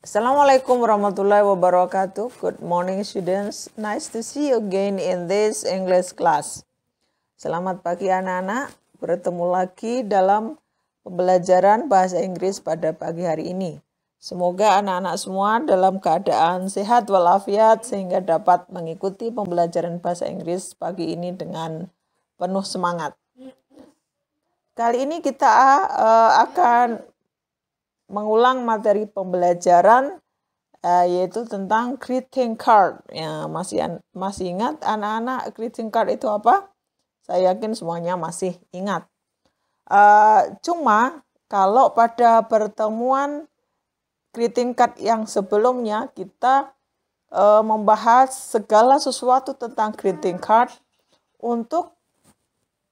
Assalamualaikum warahmatullahi wabarakatuh. Good morning students. Nice to see you again in this English class. Selamat pagi anak-anak. Bertemu lagi dalam pembelajaran bahasa Inggris pada pagi hari ini. Semoga anak-anak semua dalam keadaan sehat walafiat sehingga dapat mengikuti pembelajaran bahasa Inggris pagi ini dengan penuh semangat. Kali ini kita akan mengulang materi pembelajaran yaitu tentang greeting card. Ya, masih ingat anak-anak greeting card itu apa? Saya yakin semuanya masih ingat. Cuma kalau pada pertemuan greeting card yang sebelumnya kita membahas segala sesuatu tentang greeting card, untuk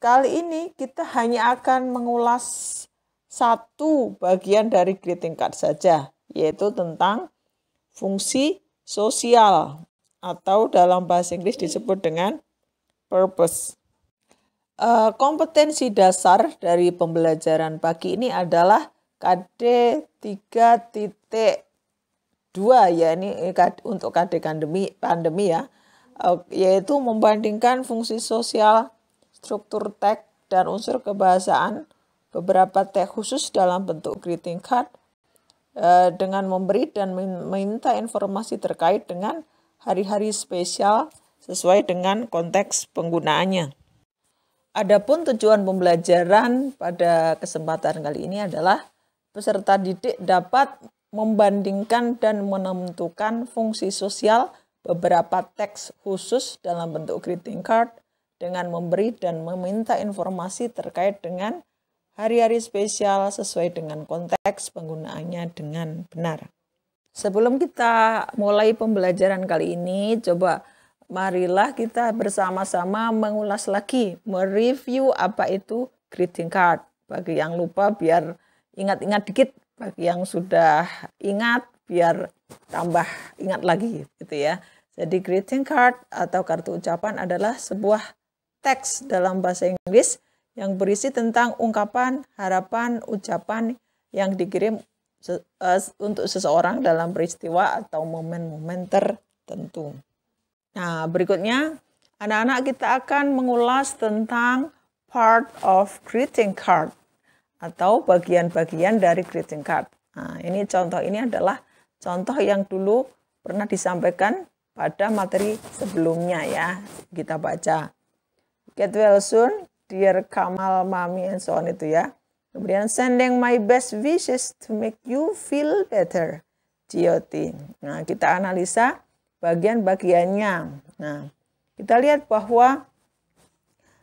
kali ini kita hanya akan mengulas satu bagian dari greeting card saja, yaitu tentang fungsi sosial atau dalam bahasa Inggris disebut dengan purpose. Kompetensi dasar dari pembelajaran pagi ini adalah KD 3.2 ya, ini untuk KD pandemi ya, yaitu membandingkan fungsi sosial, struktur teks dan unsur kebahasaan beberapa teks khusus dalam bentuk greeting card dengan memberi dan meminta informasi terkait dengan hari-hari spesial sesuai dengan konteks penggunaannya. Adapun tujuan pembelajaran pada kesempatan kali ini adalah peserta didik dapat membandingkan dan menentukan fungsi sosial beberapa teks khusus dalam bentuk greeting card dengan memberi dan meminta informasi terkait dengan hari-hari spesial sesuai dengan konteks penggunaannya dengan benar. Sebelum kita mulai pembelajaran kali ini, marilah kita bersama-sama mengulas lagi, mereview apa itu greeting card. Bagi yang lupa biar ingat-ingat dikit, bagi yang sudah ingat biar tambah ingat lagi gitu ya. Jadi greeting card atau kartu ucapan adalah sebuah teks dalam bahasa Inggris yang berisi tentang ungkapan, harapan, ucapan yang dikirim untuk seseorang dalam peristiwa atau momen-momen tertentu. Nah, berikutnya anak-anak kita akan mengulas tentang part of greeting card atau bagian-bagian dari greeting card. Nah, ini adalah contoh yang dulu pernah disampaikan pada materi sebelumnya ya. Kita baca. Get well soon, dear Kamal, Mami, and so on itu ya. Kemudian sending my best wishes to make you feel better. GOT. Nah, kita analisa bagian-bagiannya. Nah, kita lihat bahwa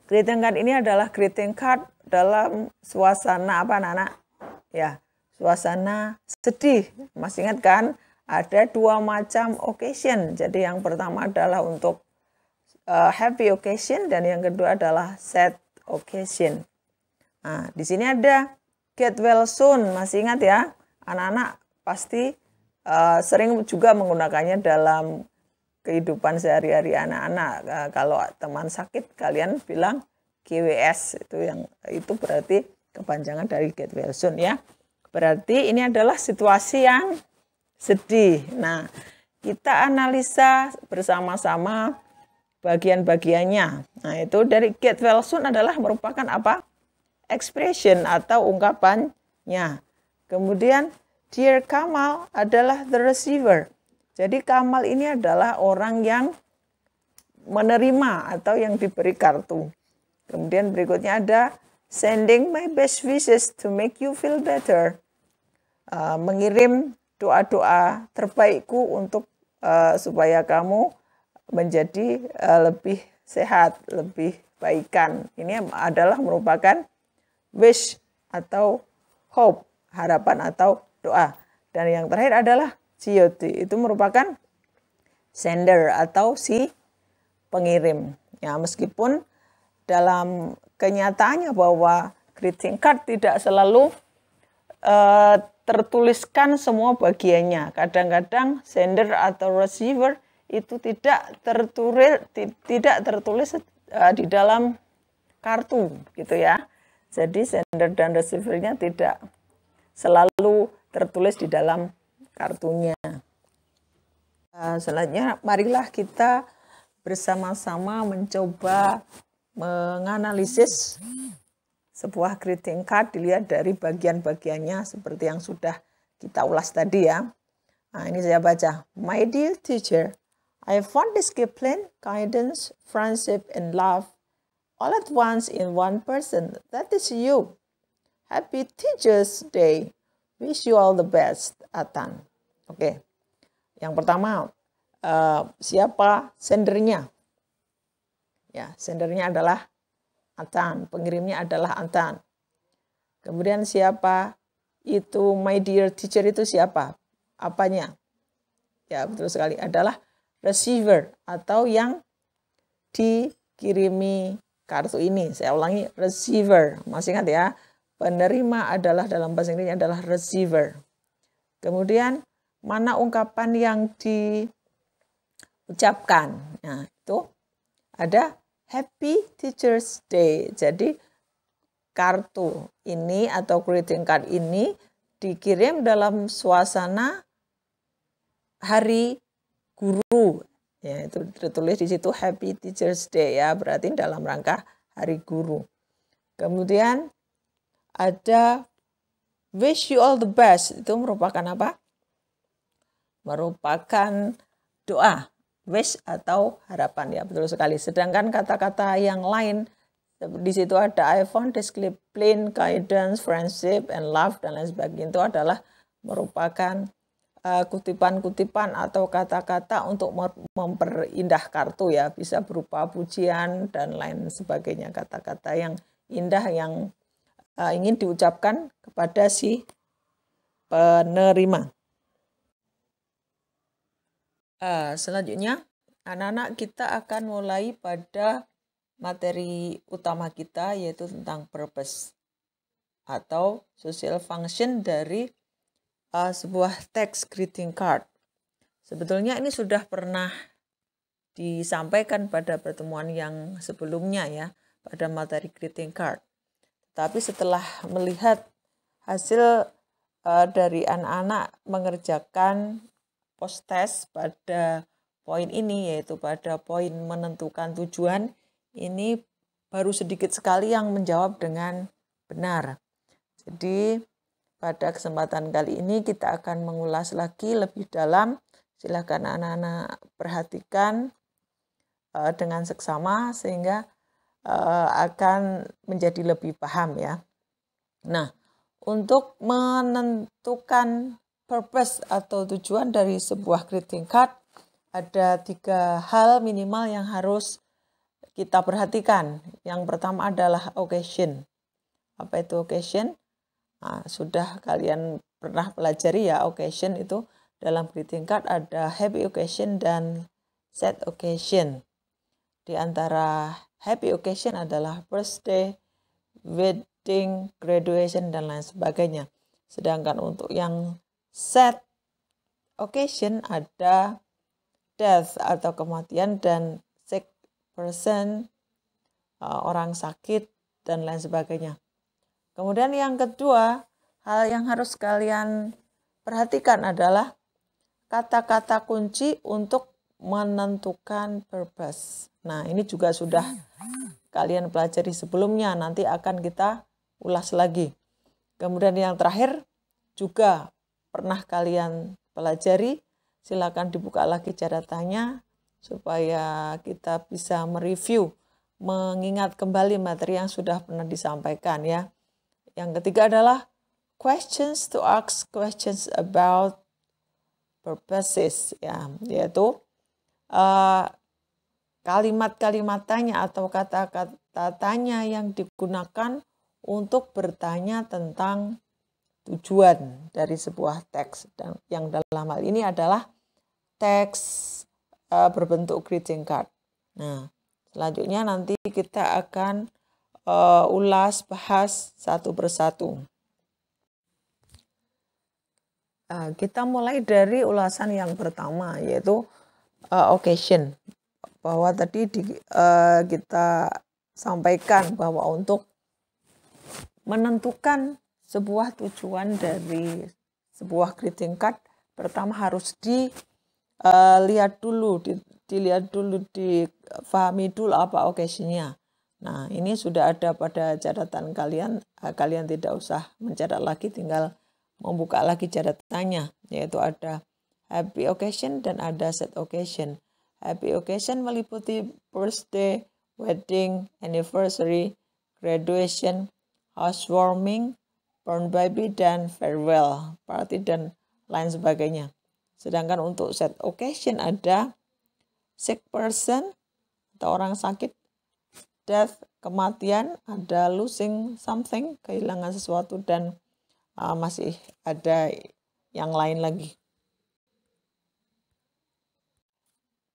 greeting card ini adalah greeting card dalam suasana apa anak-anak? Ya, suasana sedih. Masih ingat kan? Ada dua macam occasion. Jadi yang pertama adalah untuk happy occasion dan yang kedua adalah sad occasion. Nah, di sini ada get well soon. Masih ingat ya? Anak-anak pasti sering juga menggunakannya dalam kehidupan sehari-hari anak-anak. Kalau teman sakit kalian bilang GWS, itu berarti kepanjangan dari get well soon ya. Berarti ini adalah situasi yang sedih. Nah, kita analisa bersama-sama bagian-bagiannya. Nah, itu dari get well soon adalah merupakan apa? Expression atau ungkapannya. Kemudian dear Kamal adalah the receiver. Jadi Kamal ini adalah orang yang menerima atau yang diberi kartu. Kemudian berikutnya ada sending my best wishes to make you feel better. Mengirim doa-doa terbaikku untuk supaya kamu menjadi lebih sehat, lebih baikan. Ini adalah merupakan wish atau hope, harapan atau doa. Dan yang terakhir adalah GOT, itu merupakan sender atau si pengirim. Ya, meskipun dalam kenyataannya bahwa greeting card tidak selalu tertuliskan semua bagiannya. Kadang-kadang sender atau receiver itu tidak tertulis di dalam kartu gitu ya. Jadi sender dan receiver-nya tidak selalu tertulis di dalam kartunya. Selanjutnya marilah kita bersama-sama mencoba menganalisis sebuah greeting card dilihat dari bagian-bagiannya seperti yang sudah kita ulas tadi ya. Nah, ini saya baca. My dear teacher, I found discipline, guidance, friendship, and love all at once in one person. That is you. Happy Teachers Day. Wish you all the best, Atan. Oke. Yang pertama, siapa sendernya? Ya, sendernya adalah Atan, pengirimnya adalah Atan. Kemudian siapa itu my dear teacher itu siapa? Apanya? Ya, betul sekali, adalah receiver atau yang dikirimi kartu ini. Saya ulangi, receiver. Masih ingat ya? Penerima adalah dalam bahasa Inggrisnya adalah receiver. Kemudian mana ungkapan yang diucapkan? Nah, itu ada Happy Teachers Day. Jadi kartu ini atau greeting card ini dikirim dalam suasana Hari Guru. Ya, itu tertulis di situ Happy Teachers Day ya, berarti dalam rangka Hari Guru. Kemudian ada Wish you all the best. Itu merupakan apa? Merupakan doa, wish atau harapan ya, betul sekali. Sedangkan kata-kata yang lain di situ ada I found discipline, guidance, friendship, and love dan lain sebagainya, itu adalah merupakan kutipan-kutipan atau kata-kata untuk memperindah kartu ya, bisa berupa pujian dan lain sebagainya, kata-kata yang indah yang ingin diucapkan kepada si penerima. Selanjutnya, anak-anak kita akan mulai pada materi utama kita, yaitu tentang purpose atau social function dari sebuah text greeting card. Sebetulnya ini sudah pernah disampaikan pada pertemuan yang sebelumnya ya, pada materi greeting card. Tapi setelah melihat hasil dari anak-anak mengerjakan post test pada poin ini, yaitu pada poin menentukan tujuan, ini baru sedikit sekali yang menjawab dengan benar. Jadi pada kesempatan kali ini kita akan mengulas lagi lebih dalam. Silakan anak-anak perhatikan dengan seksama sehingga akan menjadi lebih paham ya. Nah, untuk menentukan purpose atau tujuan dari sebuah greeting card, ada 3 hal minimal yang harus kita perhatikan. Yang pertama adalah occasion. Apa itu occasion? Nah, sudah kalian pernah pelajari ya, occasion itu dalam greeting card ada happy occasion dan sad occasion. Di antara happy occasion adalah birthday, wedding, graduation, dan lain sebagainya. Sedangkan untuk yang sad occasion ada death atau kematian dan sick person, orang sakit, dan lain sebagainya. Kemudian yang kedua, hal yang harus kalian perhatikan adalah kata-kata kunci untuk menentukan purpose. Nah, ini juga sudah kalian pelajari sebelumnya, nanti akan kita ulas lagi. Kemudian yang terakhir juga pernah kalian pelajari, silakan dibuka lagi catatannya supaya kita bisa mereview, mengingat kembali materi yang sudah pernah disampaikan ya. Yang ketiga adalah questions to ask questions about purposes ya, yaitu kalimat-kalimat tanya atau kata-kata tanya yang digunakan untuk bertanya tentang tujuan dari sebuah teks, dan yang dalam hal ini adalah teks berbentuk greeting card. Nah, selanjutnya nanti kita akan ulas, bahas satu persatu. Kita mulai dari ulasan yang pertama, yaitu occasion. Bahwa tadi kita sampaikan bahwa untuk menentukan sebuah tujuan dari sebuah greeting card, pertama harus dilihat dulu, difahami dulu apa occasion-nya. Nah, ini sudah ada pada catatan kalian, kalian tidak usah mencatat lagi, tinggal membuka lagi catatannya, yaitu ada happy occasion dan ada sad occasion. Happy occasion meliputi birthday, wedding, anniversary, graduation, housewarming, born baby, dan farewell party, dan lain sebagainya. Sedangkan untuk sad occasion ada sick person atau orang sakit, death, kematian, ada losing something, kehilangan sesuatu, dan masih ada yang lain lagi.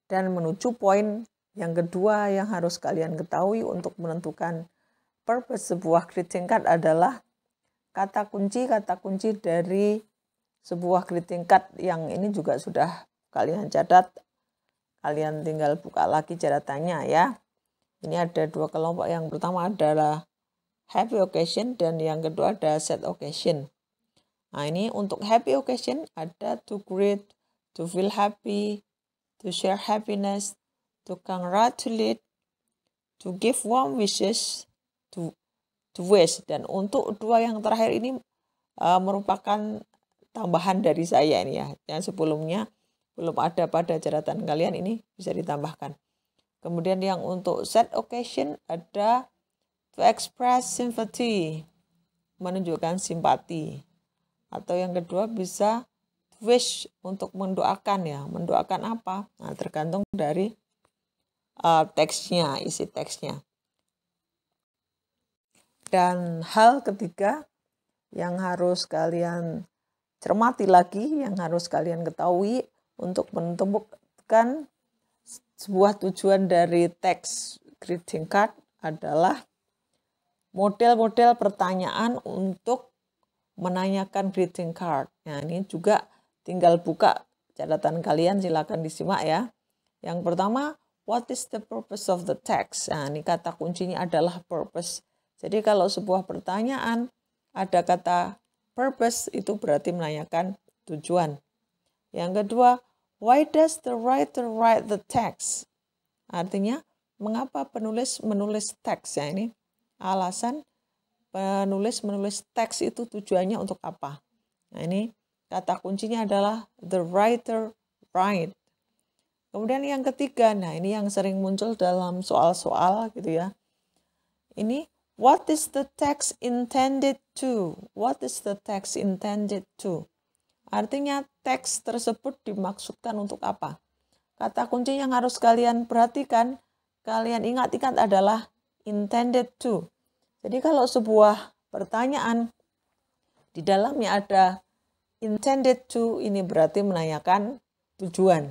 Dan menuju poin yang kedua yang harus kalian ketahui untuk menentukan purpose sebuah greeting card adalah kata kunci dari sebuah greeting card, yang ini juga sudah kalian catat. Kalian tinggal buka lagi catatannya ya. Ini ada dua kelompok, yang pertama adalah happy occasion dan yang kedua ada sad occasion. Nah, ini untuk happy occasion ada to greet, to feel happy, to share happiness, to congratulate, to give warm wishes, to wish. Dan untuk dua yang terakhir ini merupakan tambahan dari saya ini ya. Yang sebelumnya belum ada pada catatan kalian, ini bisa ditambahkan. Kemudian yang untuk sad occasion ada to express sympathy, menunjukkan simpati. Atau yang kedua bisa wish, untuk mendoakan ya. Mendoakan apa? Nah, tergantung dari teksnya, isi teksnya. Dan hal ketiga yang harus kalian cermati lagi, yang harus kalian ketahui untuk menentukan sebuah tujuan dari teks greeting card adalah model-model pertanyaan untuk menanyakan greeting card. Nah, ini juga tinggal buka catatan kalian, silakan disimak ya. Yang pertama, what is the purpose of the text? Nah, ini kata kuncinya adalah purpose. Jadi kalau sebuah pertanyaan ada kata purpose, itu berarti menanyakan tujuan. Yang kedua, why does the writer write the text? Artinya, mengapa penulis menulis teks? Ya, ini alasan penulis menulis teks itu tujuannya untuk apa. Nah, ini kata kuncinya adalah the writer write. Kemudian yang ketiga, nah ini yang sering muncul dalam soal-soal gitu ya. Ini what is the text intended to? What is the text intended to? Artinya teks tersebut dimaksudkan untuk apa? Kata kunci yang harus kalian perhatikan, kalian ingat-ingat adalah intended to. Jadi kalau sebuah pertanyaan di dalamnya ada intended to, ini berarti menanyakan tujuan.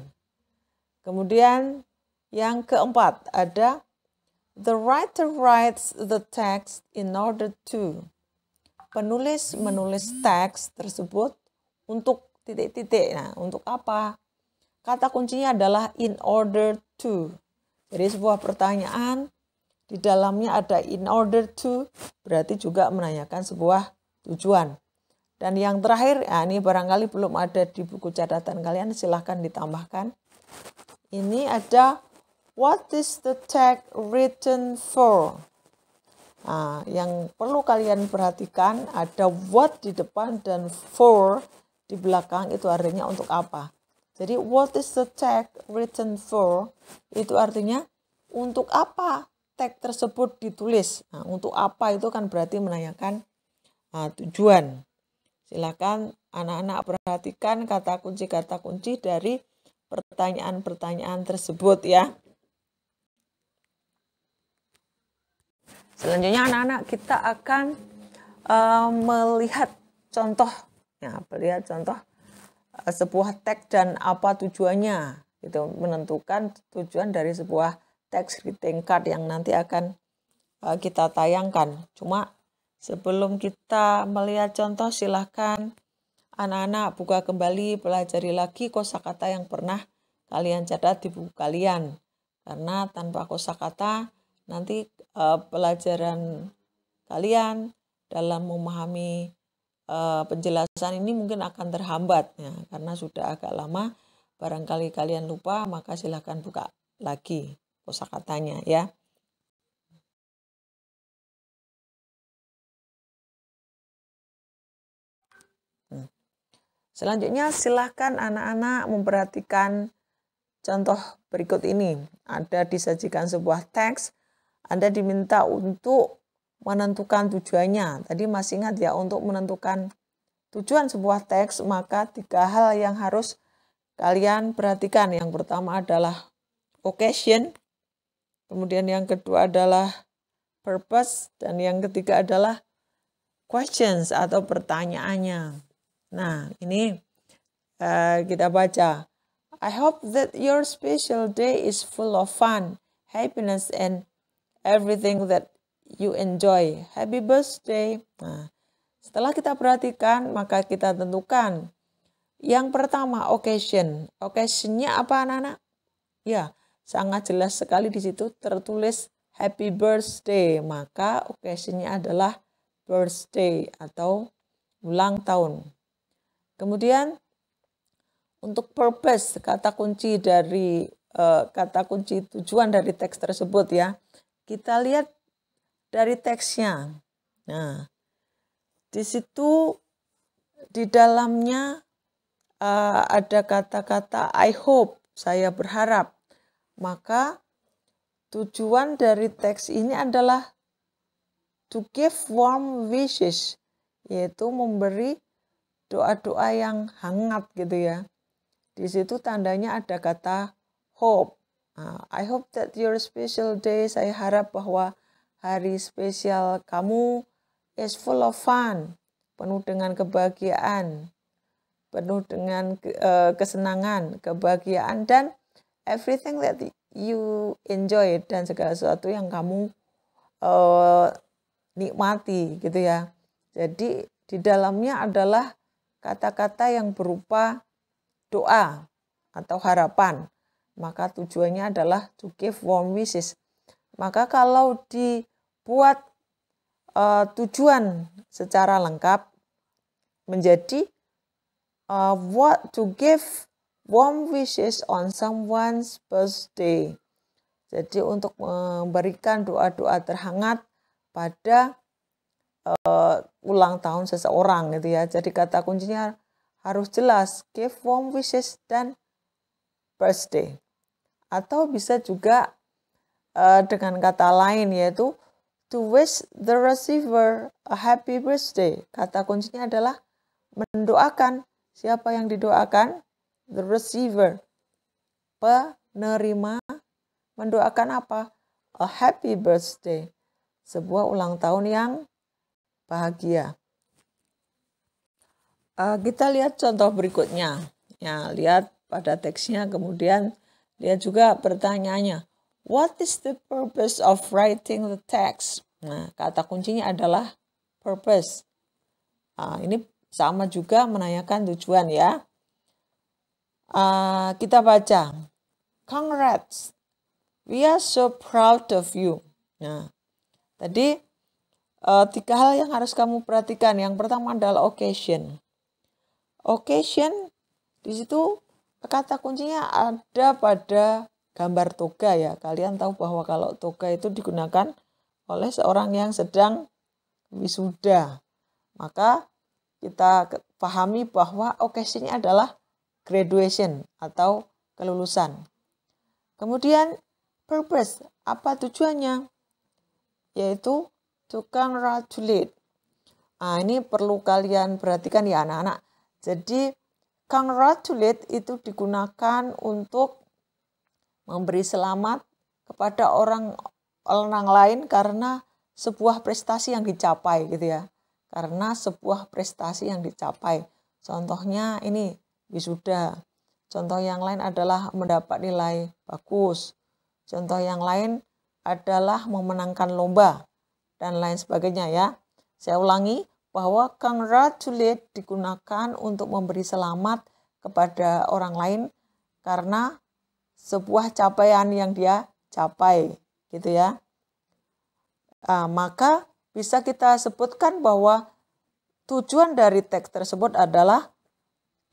Kemudian yang keempat ada the writer writes the text in order to. Penulis menulis teks tersebut untuk titik-titik. Nah, untuk apa? Kata kuncinya adalah in order to. Jadi sebuah pertanyaan di dalamnya ada in order to, berarti juga menanyakan sebuah tujuan. Dan yang terakhir, ya ini barangkali belum ada di buku catatan kalian, silahkan ditambahkan. Ini ada what is the text written for? Nah, yang perlu kalian perhatikan ada what di depan dan for di belakang, itu artinya untuk apa. Jadi what is the text written for? Itu artinya untuk apa teks tersebut ditulis. Nah, untuk apa itu kan berarti menanyakan tujuan. Silakan anak-anak perhatikan kata kunci dari pertanyaan-pertanyaan tersebut ya. Selanjutnya anak-anak kita akan melihat contoh sebuah teks dan apa tujuannya. Itu menentukan tujuan dari sebuah teks greeting card yang nanti akan kita tayangkan. Cuma sebelum kita melihat contoh, silahkan anak-anak buka kembali, pelajari lagi kosakata yang pernah kalian catat di buku kalian. Karena tanpa kosakata nanti pelajaran kalian dalam memahami penjelasan ini mungkin akan terhambat ya, karena sudah agak lama. Barangkali kalian lupa, maka silahkan buka lagi kosakatanya ya. Selanjutnya silahkan anak-anak memperhatikan contoh berikut ini. Ada disajikan sebuah teks, Anda diminta untuk menentukan tujuannya. Tadi masih ingat ya, untuk menentukan tujuan sebuah teks, maka 3 hal yang harus kalian perhatikan. Yang pertama adalah occasion, kemudian yang kedua adalah purpose, dan yang ketiga adalah questions atau pertanyaannya. Nah, ini kita baca. I hope that your special day is full of fun, happiness, and everything that you enjoy. Happy birthday. Nah, setelah kita perhatikan, maka kita tentukan. Yang pertama, occasion. Occasionnya apa, anak-anak? Ya, sangat jelas sekali di situ tertulis happy birthday. Maka occasionnya adalah birthday atau ulang tahun. Kemudian untuk purpose, kata kunci tujuan dari teks tersebut ya. Kita lihat dari teksnya. Nah, di situ di dalamnya ada kata-kata I hope, saya berharap. Maka tujuan dari teks ini adalah to give warm wishes, yaitu memberi doa-doa yang hangat gitu ya. Di situ tandanya ada kata hope. I hope that your special day, saya harap bahwa hari spesial kamu is full of fun, penuh dengan kebahagiaan, penuh dengan kesenangan, kebahagiaan, dan everything that you enjoy, dan segala sesuatu yang kamu nikmati gitu ya. Jadi di dalamnya adalah kata-kata yang berupa doa atau harapan. Maka tujuannya adalah to give warm wishes. Maka kalau dibuat tujuan secara lengkap menjadi what to give warm wishes on someone's birthday. Jadi untuk memberikan doa-doa terhangat pada ulang tahun seseorang gitu ya. Jadi kata kuncinya harus jelas, give warm wishes dan birthday. Atau bisa juga dengan kata lain, yaitu to wish the receiver a happy birthday. Kata kuncinya adalah mendoakan. Siapa yang didoakan? The receiver. Penerima mendoakan apa? A happy birthday. Sebuah ulang tahun yang bahagia. Kita lihat contoh berikutnya. Ya, lihat pada teksnya, kemudian lihat juga pertanyaannya. What is the purpose of writing the text? Nah, kata kuncinya adalah purpose. Ini sama juga menanyakan tujuan ya. Kita baca. Congrats. We are so proud of you. Nah, tadi 3 hal yang harus kamu perhatikan. Yang pertama adalah occasion. Occasion di situ kata kuncinya ada pada gambar toga ya. Kalian tahu bahwa kalau toga itu digunakan oleh seorang yang sedang wisuda. Maka kita pahami bahwa occasion-nya adalah graduation atau kelulusan. Kemudian purpose, apa tujuannya? Yaitu to congratulate. Ini perlu kalian perhatikan ya anak-anak. Jadi congratulate itu digunakan untuk memberi selamat kepada orang lain karena sebuah prestasi yang dicapai gitu ya. Karena sebuah prestasi yang dicapai. Contohnya ini wisuda. Contoh yang lain adalah mendapat nilai bagus. Contoh yang lain adalah memenangkan lomba dan lain sebagainya ya. Saya ulangi bahwa congratulate digunakan untuk memberi selamat kepada orang lain karena sebuah capaian yang dia capai gitu ya. Maka bisa kita sebutkan bahwa tujuan dari teks tersebut adalah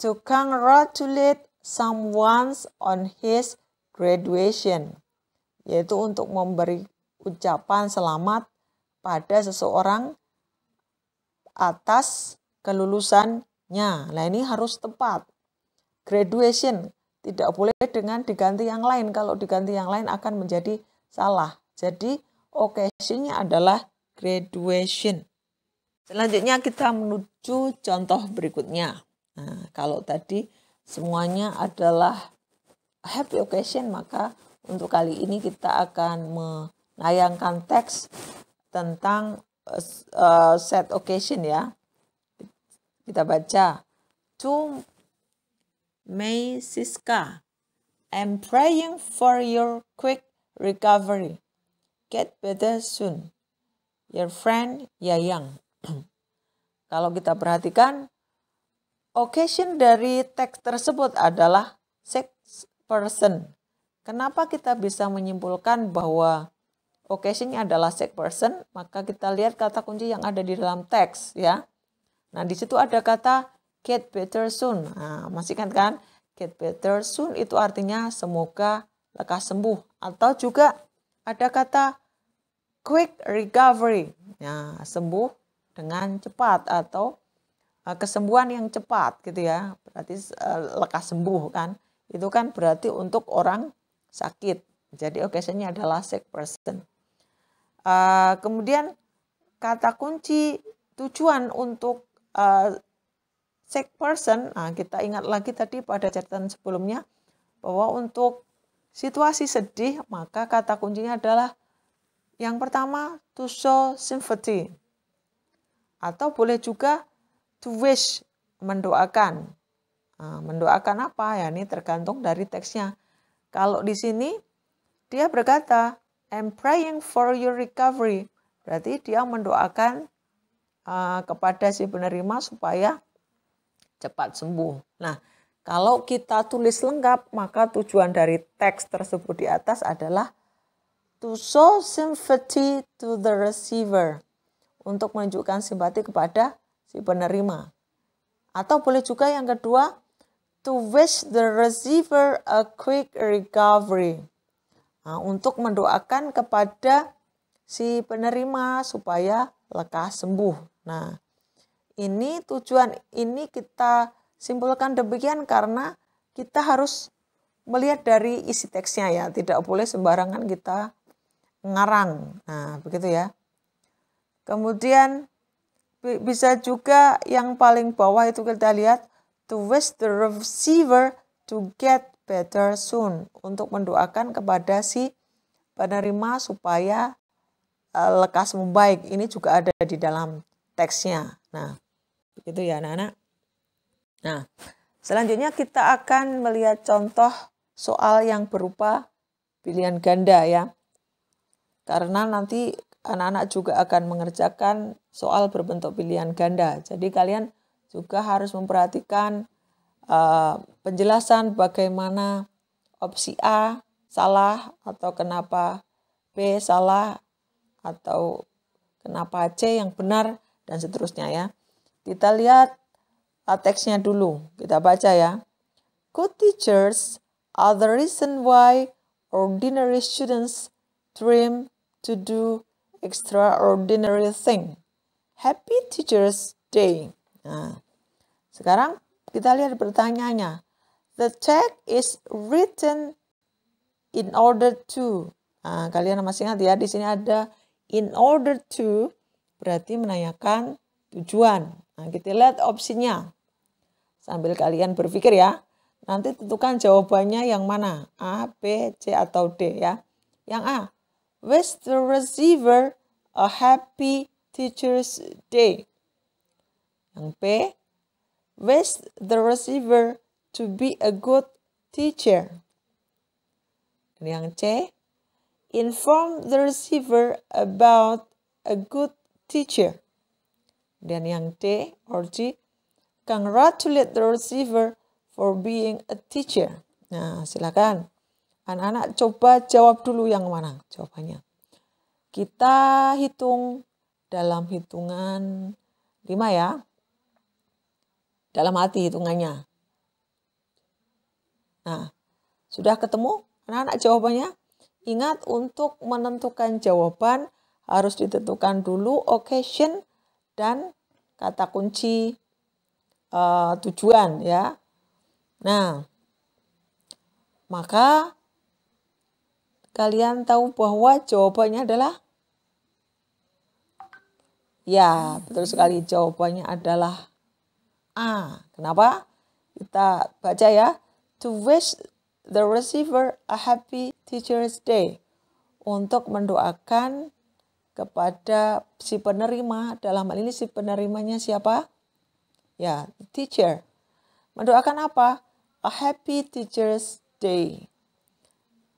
to congratulate someone on his graduation, yaitu untuk memberi ucapan selamat pada seseorang atas kelulusannya. Nah, ini harus tepat. Graduation tidak boleh dengan diganti yang lain. Kalau diganti yang lain akan menjadi salah. Jadi occasion-nya adalah graduation. Selanjutnya kita menuju contoh berikutnya. Nah, kalau tadi semuanya adalah happy occasion, maka untuk kali ini kita akan menayangkan teks tentang sad occasion ya. Kita baca. To May Siska, I'm praying for your quick recovery. Get better soon. Your friend Yayang. Kalau kita perhatikan, occasion dari teks tersebut adalah sex person. Kenapa kita bisa menyimpulkan bahwa occasionnya adalah sex person? Maka kita lihat kata kunci yang ada di dalam teks ya. Nah, di situ ada kata get better soon. Nah, masih kan? Get better soon itu artinya semoga lekas sembuh. Atau juga ada kata quick recovery. Nah, sembuh dengan cepat atau kesembuhan yang cepat gitu ya. Berarti lekas sembuh kan. Itu kan berarti untuk orang sakit. Jadi occasionnya adalah sick person. Kemudian kata kunci tujuan untuk sick person, nah kita ingat lagi tadi pada catatan sebelumnya bahwa untuk situasi sedih maka kata kuncinya adalah yang pertama to show sympathy, atau boleh juga to wish, mendoakan. Nah, mendoakan apa ya? Ini tergantung dari teksnya. Kalau di sini dia berkata I'm praying for your recovery, berarti dia mendoakan kepada si penerima supaya cepat sembuh. Nah, kalau kita tulis lengkap, maka tujuan dari teks tersebut di atas adalah to show sympathy to the receiver, untuk menunjukkan simpati kepada si penerima. Atau boleh juga yang kedua, to wish the receiver a quick recovery. Nah, untuk mendoakan kepada si penerima supaya lekas sembuh. Nah, ini tujuan ini kita simpulkan demikian karena kita harus melihat dari isi teksnya ya. Tidak boleh sembarangan kita ngarang. Nah, begitu ya. Kemudian bisa juga yang paling bawah itu kita lihat to wish the receiver to get better soon, untuk mendoakan kepada si penerima supaya lekas membaik. Ini juga ada di dalam teksnya. Nah, begitu ya anak-anak. Nah, selanjutnya kita akan melihat contoh soal yang berupa pilihan ganda ya. Karena nanti anak-anak juga akan mengerjakan soal berbentuk pilihan ganda. Jadi kalian juga harus memperhatikan penjelasan bagaimana opsi A salah atau kenapa B salah atau kenapa C yang benar dan seterusnya ya. Kita lihat teksnya dulu, kita baca ya. Good teachers are the reason why ordinary students dream to do extraordinary thing. Happy Teachers Day. Nah, sekarang kita lihat pertanyaannya. The text is written in order to. Nah, kalian masih ingat ya, di sini ada in order to, berarti menanyakan tujuan. Nah, kita lihat opsinya. Sambil kalian berpikir ya. Nanti tentukan jawabannya yang mana. A, B, C, atau D ya. Yang A. Wish the receiver a happy Teacher's Day. Yang B. Wish the receiver to be a good teacher. Dan yang C. Inform the receiver about a good teacher. Dan yang D or G. Congratulate the receiver for being a teacher. Nah, silakan. Anak-anak coba jawab dulu yang mana jawabannya. Kita hitung dalam hitungan 5 ya. dalam hati hitungannya. Nah, sudah ketemu anak-anak jawabannya? Ingat, untuk menentukan jawaban harus ditentukan dulu occasion dan kata kunci tujuan ya. Nah, maka kalian tahu bahwa jawabannya adalah ya, betul sekali, jawabannya adalah A. Kenapa? Kita baca ya. To wish the receiver a happy Teacher's Day. Untuk mendoakan kepada si penerima, dalam hal ini si penerimanya siapa? Ya, teacher. Mendoakan apa? A happy Teacher's Day.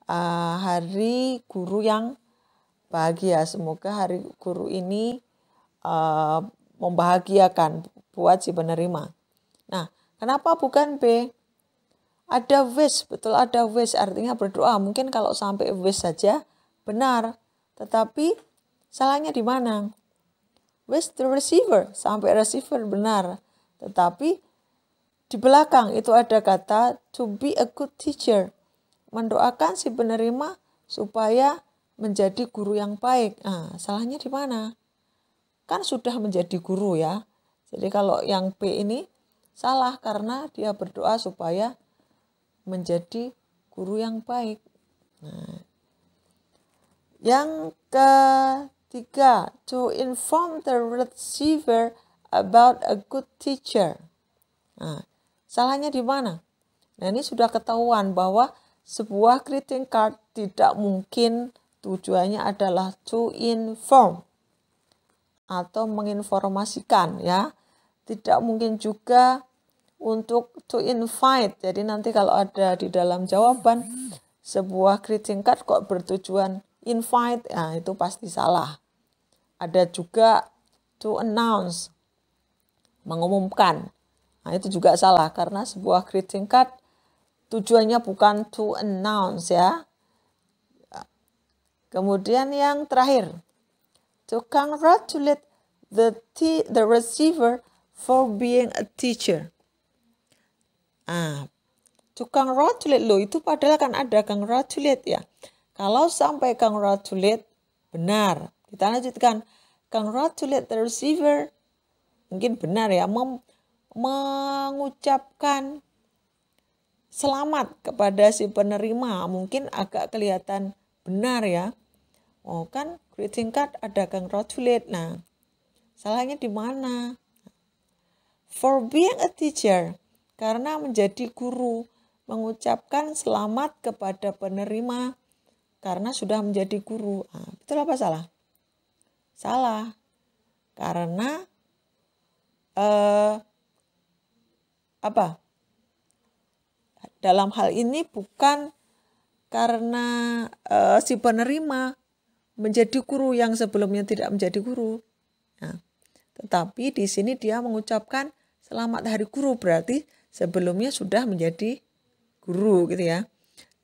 Hari guru yang bahagia. Semoga hari guru ini membahagiakan buat si penerima. Nah, kenapa bukan B? Ada wish, betul ada wish, artinya berdoa. Mungkin kalau sampai wish saja benar, tetapi salahnya di mana? Wish the receiver, sampai receiver benar, tetapi di belakang itu ada kata to be a good teacher, mendoakan si penerima supaya menjadi guru yang baik. Nah, salahnya di mana? Kan sudah menjadi guru ya. Jadi kalau yang B ini salah karena dia berdoa supaya menjadi guru yang baik. Nah, yang ketiga, to inform the receiver about a good teacher. Nah, salahnya di mana? Nah, ini sudah ketahuan bahwa sebuah greeting card tidak mungkin tujuannya adalah to inform atau menginformasikan ya. Tidak mungkin juga untuk to invite. Jadi nanti kalau ada di dalam jawaban sebuah greeting card kok bertujuan invite, nah itu pasti salah. Ada juga to announce, mengumumkan. Nah itu juga salah karena sebuah greeting card tujuannya bukan to announce ya. Kemudian yang terakhir, to congratulate the receiver for being a teacher. To congratulate loh, itu padahal kan ada congratulate ya. Kalau sampai congratulate benar, kita lanjutkan congratulate the receiver, mungkin benar ya, mengucapkan selamat kepada si penerima, mungkin agak kelihatan benar ya. Oh kan greeting card ada congratulate. Nah, salahnya di mana? For being a teacher, karena menjadi guru, mengucapkan selamat kepada penerima karena sudah menjadi guru. Nah, betul apa salah? Salah. Karena dalam hal ini bukan karena si penerima menjadi guru yang sebelumnya tidak menjadi guru. Nah, tetapi di sini dia mengucapkan selamat hari guru, berarti sebelumnya sudah menjadi guru gitu ya.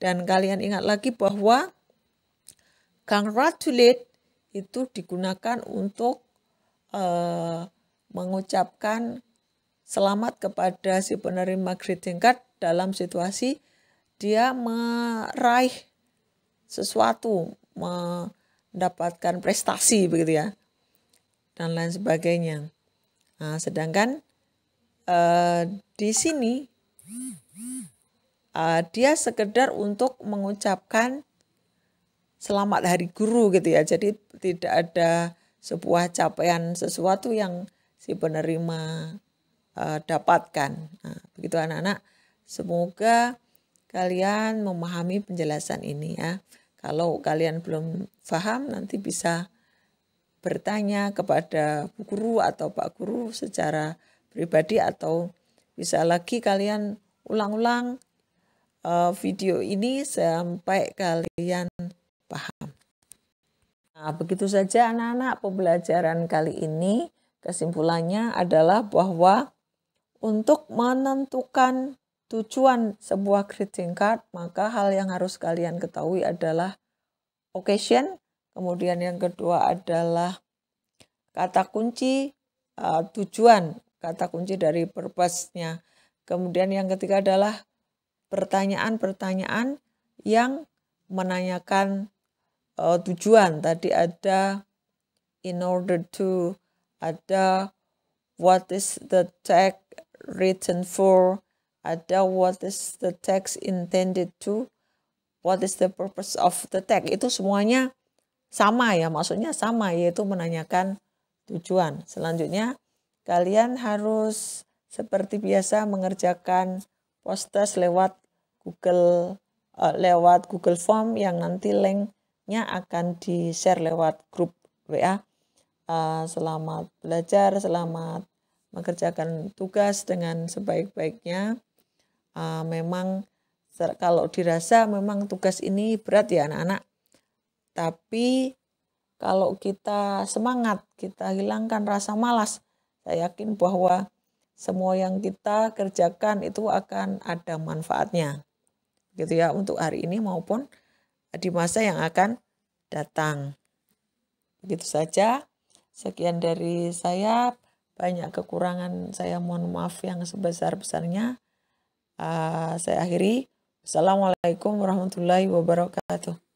Dan kalian ingat lagi bahwa congratulate itu digunakan untuk mengucapkan selamat kepada si penerima greeting card dalam situasi dia meraih sesuatu, mendapatkan prestasi begitu ya, dan lain sebagainya. Nah, sedangkan di sini dia sekedar untuk mengucapkan selamat hari guru gitu ya. Jadi tidak ada sebuah capaian sesuatu yang si penerima dapatkan. Nah, begitu anak-anak. Semoga kalian memahami penjelasan ini ya. Kalau kalian belum paham nanti bisa bertanya kepada Bu Guru atau Pak Guru secara pribadi, atau bisa lagi kalian ulang-ulang video ini sampai kalian paham. Nah, begitu saja anak-anak pembelajaran kali ini. Kesimpulannya adalah bahwa untuk menentukan tujuan sebuah greeting card, maka hal yang harus kalian ketahui adalah occasion, kemudian yang kedua adalah kata kunci tujuan kata kunci dari purpose-nya. Kemudian yang ketiga adalah pertanyaan-pertanyaan yang menanyakan tujuan. Tadi ada in order to, ada what is the text written for, ada what is the text intended to, what is the purpose of the text. Itu semuanya sama ya, maksudnya sama, yaitu menanyakan tujuan. Selanjutnya kalian harus seperti biasa mengerjakan post-test lewat Google Form yang nanti linknya akan di-share lewat grup WA. Selamat belajar, selamat mengerjakan tugas dengan sebaik-baiknya. Memang kalau dirasa memang tugas ini berat ya anak-anak, tapi kalau kita semangat, kita hilangkan rasa malas, saya yakin bahwa semua yang kita kerjakan itu akan ada manfaatnya. Gitu ya, untuk hari ini maupun di masa yang akan datang. Begitu saja. Sekian dari saya. Banyak kekurangan, saya mohon maaf yang sebesar-besarnya. Saya akhiri. Assalamualaikum warahmatullahi wabarakatuh.